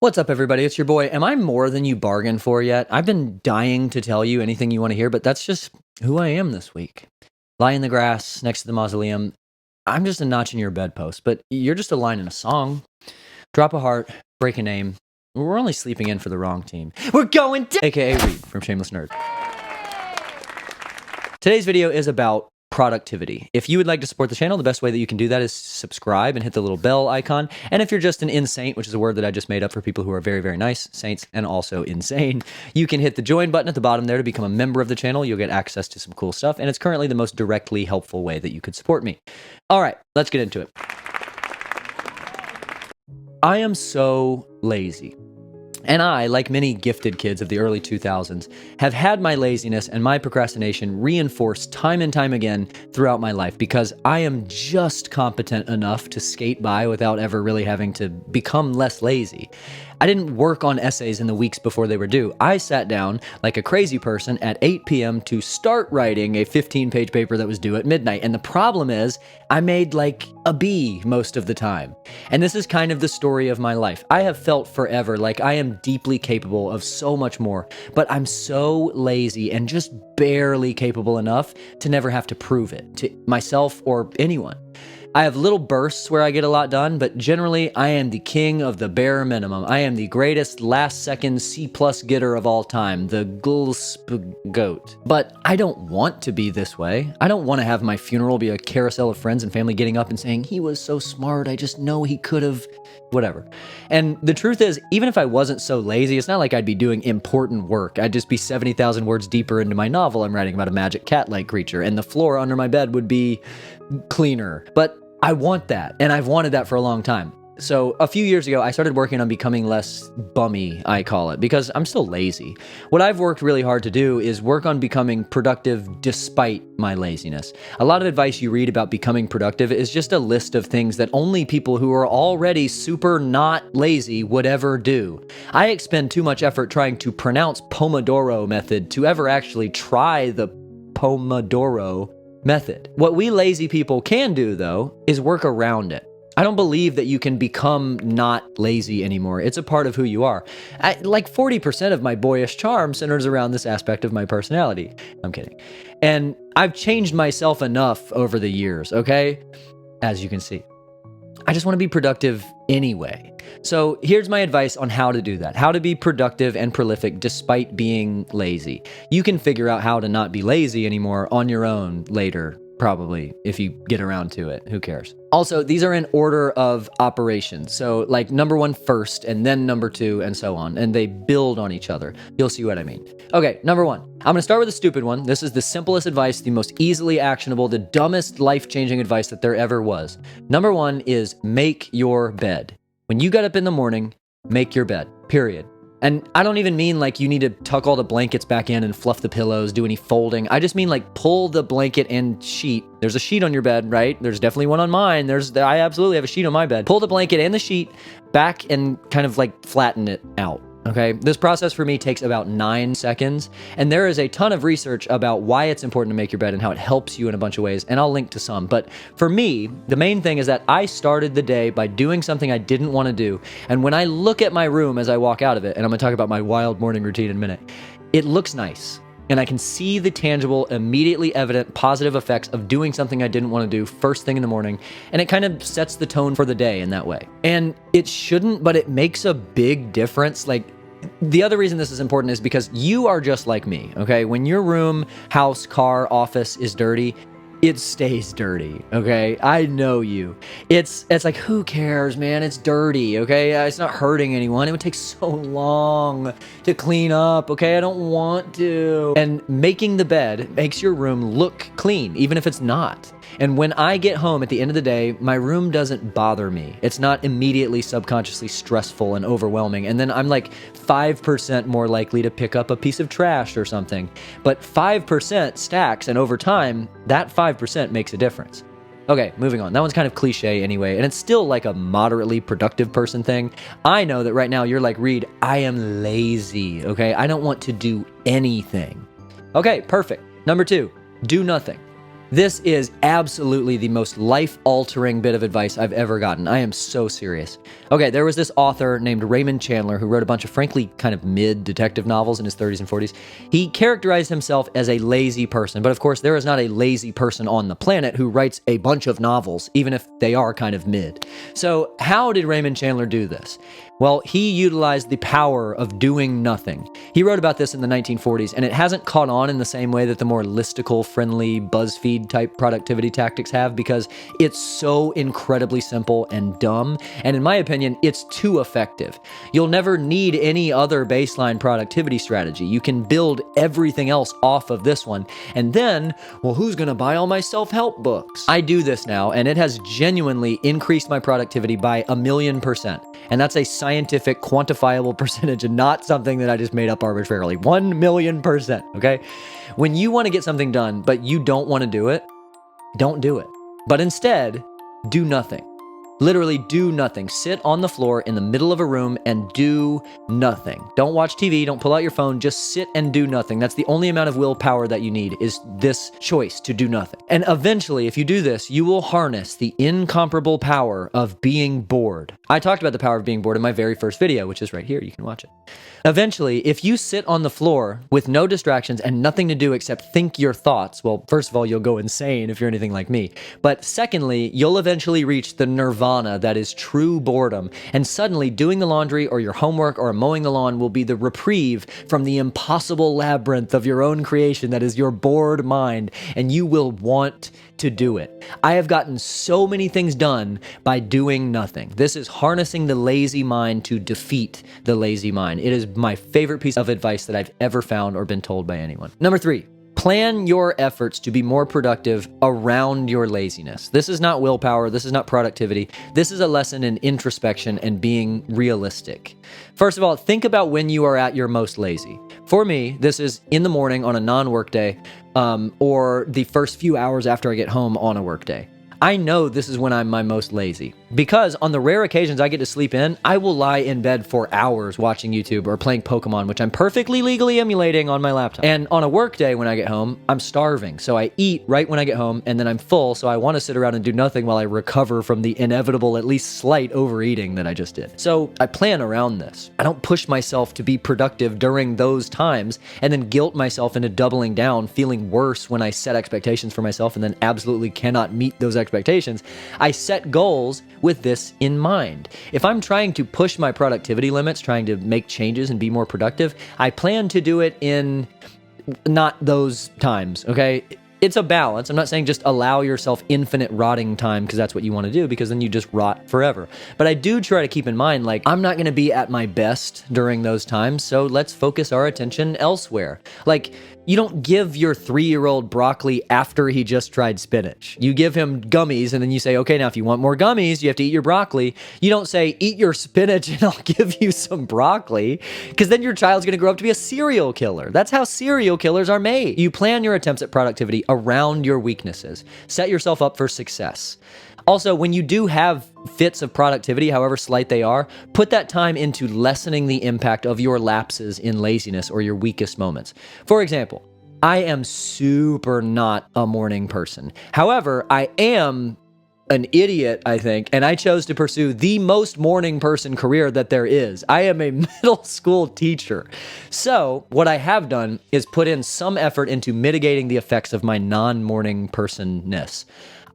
What's up, everybody? It's your boy. Am I more than you bargained for yet? I've been dying to tell you anything you want to hear, but that's just who I am this week. Lie in the grass next to the mausoleum. I'm just a notch in your bedpost, but you're just a line in a song. Drop a heart, break a name. We're only sleeping in for the wrong team. We're going to... AKA Reed from Shameless Nerd. Today's video is about productivity. If you would like to support the channel, the best way that you can do that is subscribe and hit the little bell icon. And if you're just an insaint, which is a word that I just made up for people who are very, very nice, saints, and also insane, you can hit the join button at the bottom there to become a member of the channel. You'll get access to some cool stuff, and it's currently the most directly helpful way that you could support me. All right, let's get into it. I am so lazy. And I, like many gifted kids of the early 2000s, have had my laziness and my procrastination reinforced time and time again throughout my life because I am just competent enough to skate by without ever really having to become less lazy. I didn't work on essays in the weeks before they were due. I sat down like a crazy person at 8 p.m. to start writing a 15-page paper that was due at midnight. And the problem is, I made like a B most of the time. And this is kind of the story of my life. I have felt forever like I am deeply capable of so much more, but I'm so lazy and just barely capable enough to never have to prove it to myself or anyone. I have little bursts where I get a lot done, but generally I am the king of the bare minimum. I am the greatest last-second C+ getter of all time, the goat. But I don't want to be this way. I don't want to have my funeral be a carousel of friends and family getting up and saying, he was so smart, I just know he could have, whatever. And the truth is, even if I wasn't so lazy, it's not like I'd be doing important work. I'd just be 70,000 words deeper into my novel I'm writing about a magic cat-like creature, and the floor under my bed would be cleaner. But I want that, and I've wanted that for a long time. So a few years ago, I started working on becoming less bummy, I call it, because I'm still lazy. What I've worked really hard to do is work on becoming productive despite my laziness. A lot of advice you read about becoming productive is just a list of things that only people who are already super not lazy would ever do. I expend too much effort trying to pronounce Pomodoro method to ever actually try the Pomodoro method. What we lazy people can do, though, is work around it. I don't believe that you can become not lazy anymore. It's a part of who you are. Like 40% of my boyish charm centers around this aspect of my personality. I'm kidding. And I've changed myself enough over the years, okay? As you can see. I just want to be productive anyway. So here's my advice on how to do that. How to be productive and prolific despite being lazy. You can figure out how to not be lazy anymore on your own later, probably, if you get around to it. Who cares? Also, these are in order of operations. So like number one first, and then number two, and so on. And they build on each other. You'll see what I mean. Okay, number one. I'm going to start with a stupid one. This is the simplest advice, the most easily actionable, the dumbest life-changing advice that there ever was. Number one is make your bed. When you get up in the morning, make your bed, period. And I don't even mean like you need to tuck all the blankets back in and fluff the pillows, do any folding. I just mean like pull the blanket and sheet. There's a sheet on your bed, right? There's definitely one on mine. I absolutely have a sheet on my bed. Pull the blanket and the sheet back and kind of like flatten it out. Okay, this process for me takes about 9 seconds, and there is a ton of research about why it's important to make your bed and how it helps you in a bunch of ways, and I'll link to some. But for me, the main thing is that I started the day by doing something I didn't want to do, and when I look at my room as I walk out of it, and I'm going to talk about my wild morning routine in a minute, it looks nice. And I can see the tangible, immediately evident positive effects of doing something I didn't want to do first thing in the morning. And it kind of sets the tone for the day in that way. And it shouldn't, but it makes a big difference. Like, the other reason this is important is because you are just like me, okay? When your room, house, car, office is dirty, it stays dirty, okay? I know you. It's like, who cares, man? It's dirty, okay? It's not hurting anyone. It would take so long to clean up, okay? I don't want to. And making the bed makes your room look clean, even if it's not. And when I get home at the end of the day, my room doesn't bother me. It's not immediately subconsciously stressful and overwhelming. And then I'm like 5% more likely to pick up a piece of trash or something. But 5% stacks, and over time, that 5% makes a difference. Okay, moving on. That one's kind of cliche anyway, and it's still like a moderately productive person thing. I know that right now you're like, Reed, I am lazy, okay? I don't want to do anything. Okay, perfect. Number two, do nothing. This is absolutely the most life-altering bit of advice I've ever gotten. I am so serious. Okay, there was this author named Raymond Chandler who wrote a bunch of frankly kind of mid-detective novels in his 30s and 40s. He characterized himself as a lazy person, but of course there is not a lazy person on the planet who writes a bunch of novels, even if they are kind of mid. So how did Raymond Chandler do this? Well, he utilized the power of doing nothing. He wrote about this in the 1940s, and it hasn't caught on in the same way that the more listicle, friendly, BuzzFeed type productivity tactics have, because it's so incredibly simple and dumb, and in my opinion, it's too effective. You'll never need any other baseline productivity strategy. You can build everything else off of this one, and then, well, who's gonna buy all my self-help books? I do this now, and it has genuinely increased my productivity by 1,000,000%, and that's a scientific, quantifiable percentage and not something that I just made up arbitrarily. 1,000,000%, okay? When you want to get something done, but you don't want to do it, don't do it. But instead, do nothing. Literally do nothing. Sit on the floor in the middle of a room and do nothing. Don't watch TV, don't pull out your phone, just sit and do nothing. That's the only amount of willpower that you need, is this choice to do nothing. And eventually, if you do this, you will harness the incomparable power of being bored. I talked about the power of being bored in my very first video, which is right here. You can watch it. Eventually, if you sit on the floor with no distractions and nothing to do except think your thoughts, well, first of all, you'll go insane if you're anything like me. But secondly, you'll eventually reach the nirvana that is true boredom. And suddenly, doing the laundry or your homework or mowing the lawn will be the reprieve from the impossible labyrinth of your own creation that is your bored mind, and you will want to do it. I have gotten so many things done by doing nothing. This is harnessing the lazy mind to defeat the lazy mind. It is my favorite piece of advice that I've ever found or been told by anyone. Number 3. Plan your efforts to be more productive around your laziness. This is not willpower. This is not productivity. This is a lesson in introspection and being realistic. First of all, think about when you are at your most lazy. For me, this is in the morning on a non-work day, or the first few hours after I get home on a work day. I know this is when I'm my most lazy, because on the rare occasions I get to sleep in, I will lie in bed for hours watching YouTube or playing Pokemon, which I'm perfectly legally emulating on my laptop. And on a work day when I get home, I'm starving, so I eat right when I get home, and then I'm full, so I want to sit around and do nothing while I recover from the inevitable, at least slight overeating that I just did. So I plan around this. I don't push myself to be productive during those times and then guilt myself into doubling down, feeling worse when I set expectations for myself and then absolutely cannot meet those expectations. I set goals with this in mind. If I'm trying to push my productivity limits, trying to make changes and be more productive, I plan to do it in not those times, okay? It's a balance. I'm not saying just allow yourself infinite rotting time because that's what you want to do, because then you just rot forever. But I do try to keep in mind, like, I'm not going to be at my best during those times, so let's focus our attention elsewhere. Like, you don't give your 3-year-old broccoli after he just tried spinach. You give him gummies and then you say, okay, now if you want more gummies, you have to eat your broccoli. You don't say, eat your spinach and I'll give you some broccoli, because then your child's going to grow up to be a serial killer. That's how serial killers are made. You plan your attempts at productivity around your weaknesses. Set yourself up for success. Also, when you do have fits of productivity, however slight they are, put that time into lessening the impact of your lapses in laziness or your weakest moments. For example, I am super not a morning person. However, I am an idiot, I think, and I chose to pursue the most morning person career that there is. I am a middle school teacher. So what I have done is put in some effort into mitigating the effects of my non-morning personness.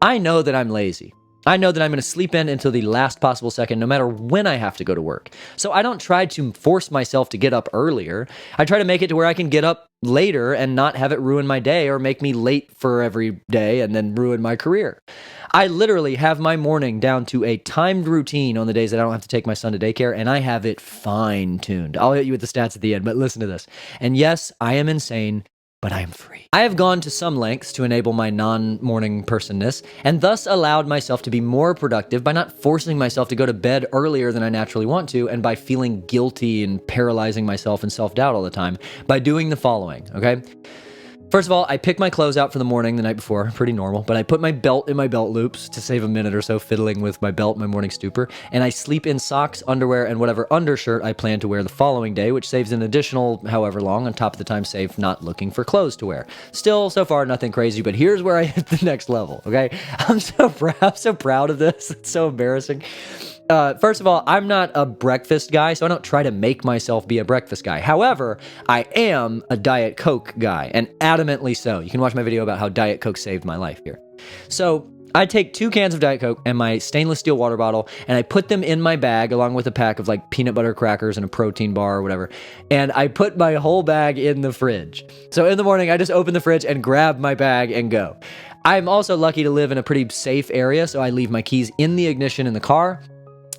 I know that I'm lazy. I know that I'm going to sleep in until the last possible second, no matter when I have to go to work. So I don't try to force myself to get up earlier. I try to make it to where I can get up later and not have it ruin my day or make me late for every day and then ruin my career. I literally have my morning down to a timed routine on the days that I don't have to take my son to daycare, and I have it fine-tuned. I'll hit you with the stats at the end, but listen to this. And yes, I am insane, but I am free. I have gone to some lengths to enable my non-morning personness, and thus allowed myself to be more productive by not forcing myself to go to bed earlier than I naturally want to, and by feeling guilty and paralyzing myself in self-doubt all the time, by doing the following, okay? First of all, I pick my clothes out for the morning the night before, pretty normal, but I put my belt in my belt loops to save a minute or so fiddling with my belt, my morning stupor, and I sleep in socks, underwear, and whatever undershirt I plan to wear the following day, which saves an additional however long on top of the time saved not looking for clothes to wear. Still, so far, nothing crazy, but here's where I hit the next level, okay? I'm so proud of this. It's so embarrassing. First of all, I'm not a breakfast guy, so I don't try to make myself be a breakfast guy. However, I am a Diet Coke guy, and adamantly so. You can watch my video about how Diet Coke saved my life here. So I take 2 cans of Diet Coke and my stainless steel water bottle, and I put them in my bag along with a pack of like peanut butter crackers and a protein bar or whatever. And I put my whole bag in the fridge. So in the morning, I just open the fridge and grab my bag and go. I'm also lucky to live in a pretty safe area, so I leave my keys in the ignition in the car.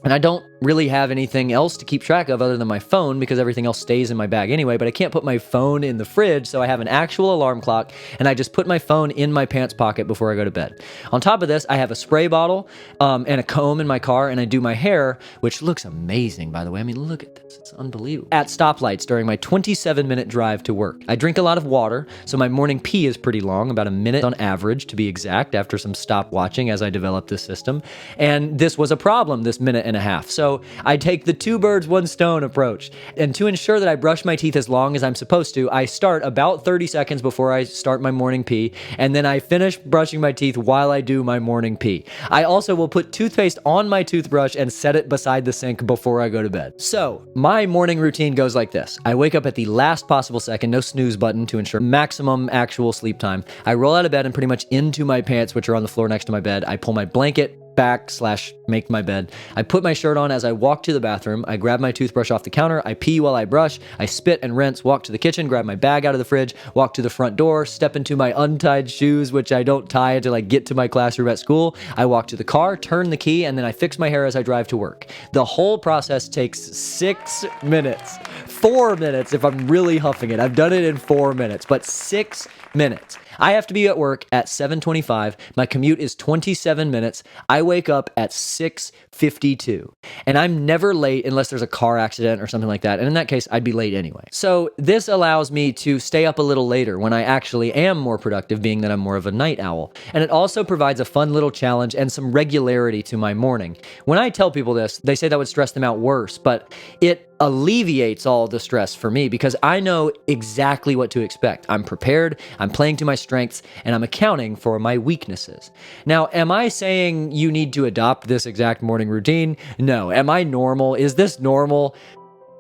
And I don't really have anything else to keep track of other than my phone because everything else stays in my bag anyway, but I can't put my phone in the fridge, so I have an actual alarm clock, and I just put my phone in my pants pocket before I go to bed. On top of this, I have a spray bottle and a comb in my car, and I do my hair, which looks amazing, by the way. I mean, look at this. It's unbelievable. At stoplights during my 27-minute drive to work. I drink a lot of water, so my morning pee is pretty long, about a minute on average, to be exact, after some stop watching as I developed this system. And this was a problem, this minute and a half. So I take the 2 birds, 1 stone approach. And to ensure that I brush my teeth as long as I'm supposed to, I start about 30 seconds before I start my morning pee, and then I finish brushing my teeth while I do my morning pee. I also will put toothpaste on my toothbrush and set it beside the sink before I go to bed. So my morning routine goes like this. I wake up at the last possible second, no snooze button to ensure maximum actual sleep time. I roll out of bed and pretty much into my pants, which are on the floor next to my bed. I pull my blanket back / make my bed. I put my shirt on as I walk to the bathroom. I grab my toothbrush off the counter. I pee while I brush. I spit and rinse, walk to the kitchen, grab my bag out of the fridge, walk to the front door, step into my untied shoes, which I don't tie until I get to my classroom at school. I walk to the car, turn the key, and then I fix my hair as I drive to work. The whole process takes 6 minutes. 4 minutes if I'm really huffing it. I've done it in 4 minutes, but 6 minutes. I have to be at work at 7:25. My commute is 27 minutes. I wake up at 6:52. And I'm never late unless there's a car accident or something like that. And in that case, I'd be late anyway. So this allows me to stay up a little later when I actually am more productive, being that I'm more of a night owl. And it also provides a fun little challenge and some regularity to my morning. When I tell people this, they say that would stress them out worse, but it alleviates all the stress for me because I know exactly what to expect. I'm prepared, I'm playing to my strengths, and I'm accounting for my weaknesses. Now, am I saying you need to adopt this exact morning routine? No. Am I normal? Is this normal?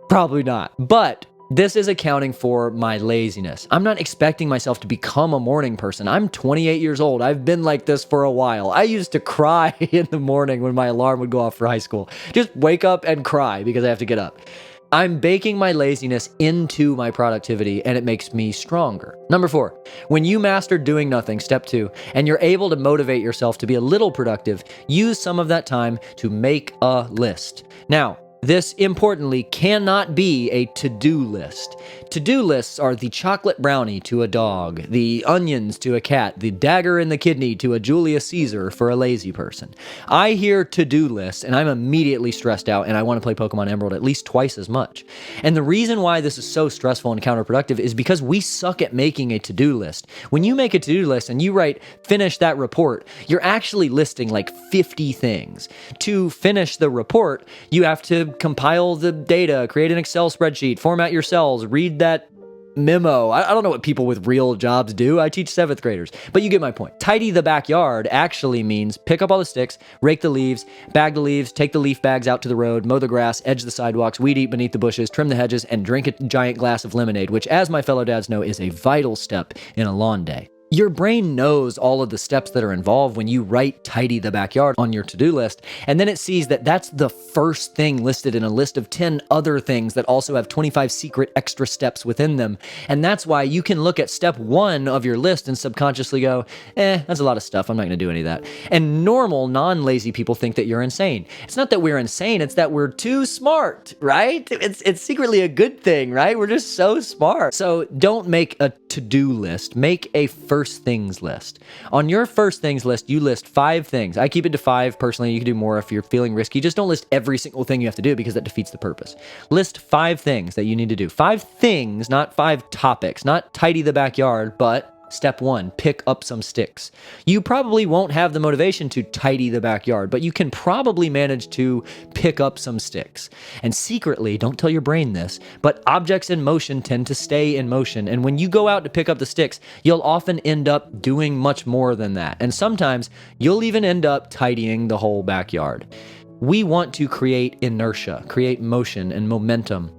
Probably not. But this is accounting for my laziness. I'm not expecting myself to become a morning person. I'm 28 years old. I've been like this for a while. I used to cry in the morning when my alarm would go off for high school. Just wake up and cry because I have to get up. I'm baking my laziness into my productivity, and it makes me stronger. Number 4, when you master doing nothing, step 2, and you're able to motivate yourself to be a little productive, use some of that time to make a list. Now, this, importantly, cannot be a to-do list. To-do lists are the chocolate brownie to a dog, the onions to a cat, the dagger in the kidney to a Julius Caesar for a lazy person. I hear to-do lists, and I'm immediately stressed out, and I want to play Pokemon Emerald at least twice as much. And the reason why this is so stressful and counterproductive is because we suck at making a to-do list. When you make a to-do list and you write, finish that report, you're actually listing like 50 things. To finish the report, you have to compile the data, create an Excel spreadsheet, format your cells, read that memo. I don't know what people with real jobs do. I teach 7th graders, but you get my point. Tidy the backyard actually means pick up all the sticks, rake the leaves, bag the leaves, take the leaf bags out to the road, mow the grass, edge the sidewalks, weed eat beneath the bushes, trim the hedges, and drink a giant glass of lemonade, which, as my fellow dads know, is a vital step in a lawn day. Your brain knows all of the steps that are involved when you write tidy the backyard on your to-do list, and then it sees that that's the first thing listed in a list of 10 other things that also have 25 secret extra steps within them. And that's why you can look at step 1 of your list and subconsciously go, that's a lot of stuff. I'm not going to do any of that. And normal, non-lazy people think that you're insane. It's not that we're insane. It's that we're too smart, right? It's secretly a good thing, right? We're just so smart. So don't make a to-do list. Make a first things list. On your first things list, you list 5 things. I keep it to 5 personally. You can do more if you're feeling risky. Just don't list every single thing you have to do because that defeats the purpose. List 5 things that you need to do. 5 things, not 5 topics. Not tidy the backyard, but Step 1, pick up some sticks. You probably won't have the motivation to tidy the backyard, but you can probably manage to pick up some sticks. And secretly, don't tell your brain this, but objects in motion tend to stay in motion. And when you go out to pick up the sticks, you'll often end up doing much more than that. And sometimes you'll even end up tidying the whole backyard. We want to create inertia, create motion and momentum.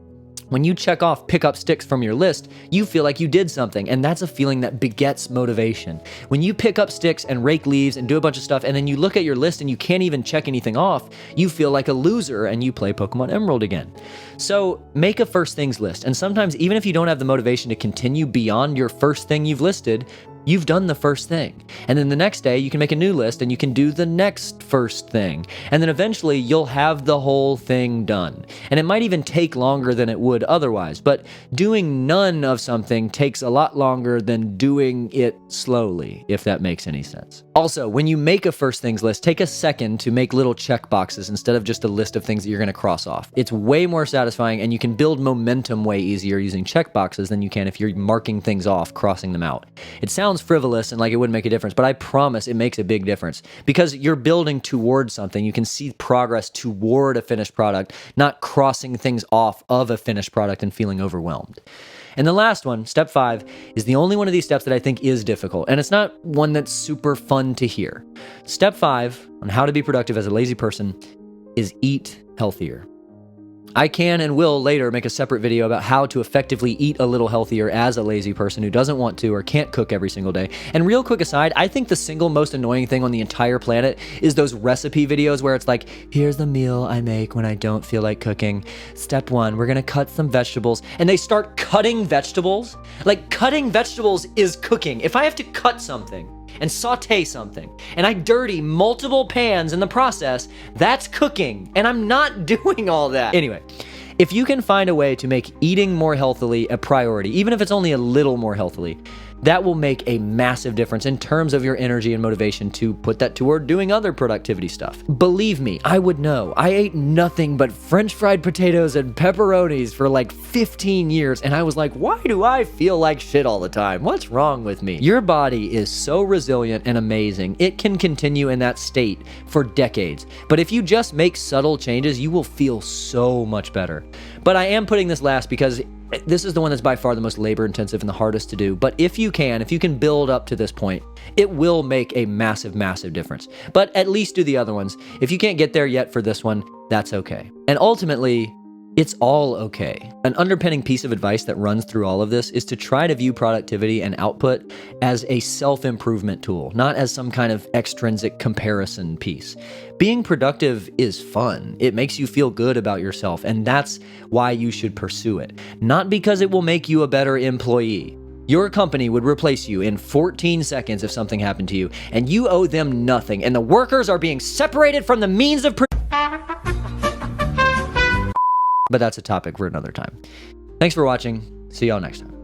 When you check off pick up sticks from your list, you feel like you did something, and that's a feeling that begets motivation. When you pick up sticks and rake leaves and do a bunch of stuff, and then you look at your list and you can't even check anything off, you feel like a loser and you play Pokemon Emerald again. So make a first things list, and sometimes even if you don't have the motivation to continue beyond your first thing you've listed, you've done the first thing. And then the next day you can make a new list and you can do the next first thing. And then eventually you'll have the whole thing done. And it might even take longer than it would otherwise, but doing none of something takes a lot longer than doing it slowly, if that makes any sense. Also, when you make a first things list, take a second to make little check boxes instead of just a list of things that you're going to cross off. It's way more satisfying, and you can build momentum way easier using check boxes than you can if you're marking things off, crossing them out. It sounds frivolous and like it wouldn't make a difference, but I promise it makes a big difference because you're building towards something. You can see progress toward a finished product, not crossing things off of a finished product and feeling overwhelmed. And the last one, step 5, is the only one of these steps that I think is difficult, and it's not one that's super fun to hear. Step 5 on how to be productive as a lazy person is eat healthier. I can and will later make a separate video about how to effectively eat a little healthier as a lazy person who doesn't want to or can't cook every single day. And real quick aside, I think the single most annoying thing on the entire planet is those recipe videos where it's like, here's the meal I make when I don't feel like cooking. Step 1, we're gonna cut some vegetables. And they start cutting vegetables. Like, cutting vegetables is cooking. If I have to cut something and saute something, and I dirty multiple pans in the process, that's cooking, and I'm not doing all that. Anyway, if you can find a way to make eating more healthily a priority, even if it's only a little more healthily, that will make a massive difference in terms of your energy and motivation to put that toward doing other productivity stuff. Believe me, I would know. I ate nothing but French fried potatoes and pepperonis for like 15 years, and I was like, why do I feel like shit all the time? What's wrong with me? Your body is so resilient and amazing. It can continue in that state for decades. But if you just make subtle changes, you will feel so much better. But I am putting this last because this is the one that's by far the most labor intensive and the hardest to do. But if you can build up to this point, it will make a massive, massive difference. But at least do the other ones. If you can't get there yet for this one, that's okay. And ultimately, it's all okay. An underpinning piece of advice that runs through all of this is to try to view productivity and output as a self-improvement tool, not as some kind of extrinsic comparison piece. Being productive is fun. It makes you feel good about yourself, and that's why you should pursue it. Not because it will make you a better employee. Your company would replace you in 14 seconds if something happened to you, and you owe them nothing, and the workers are being separated from the means of but that's a topic for another time. Thanks for watching. See y'all next time.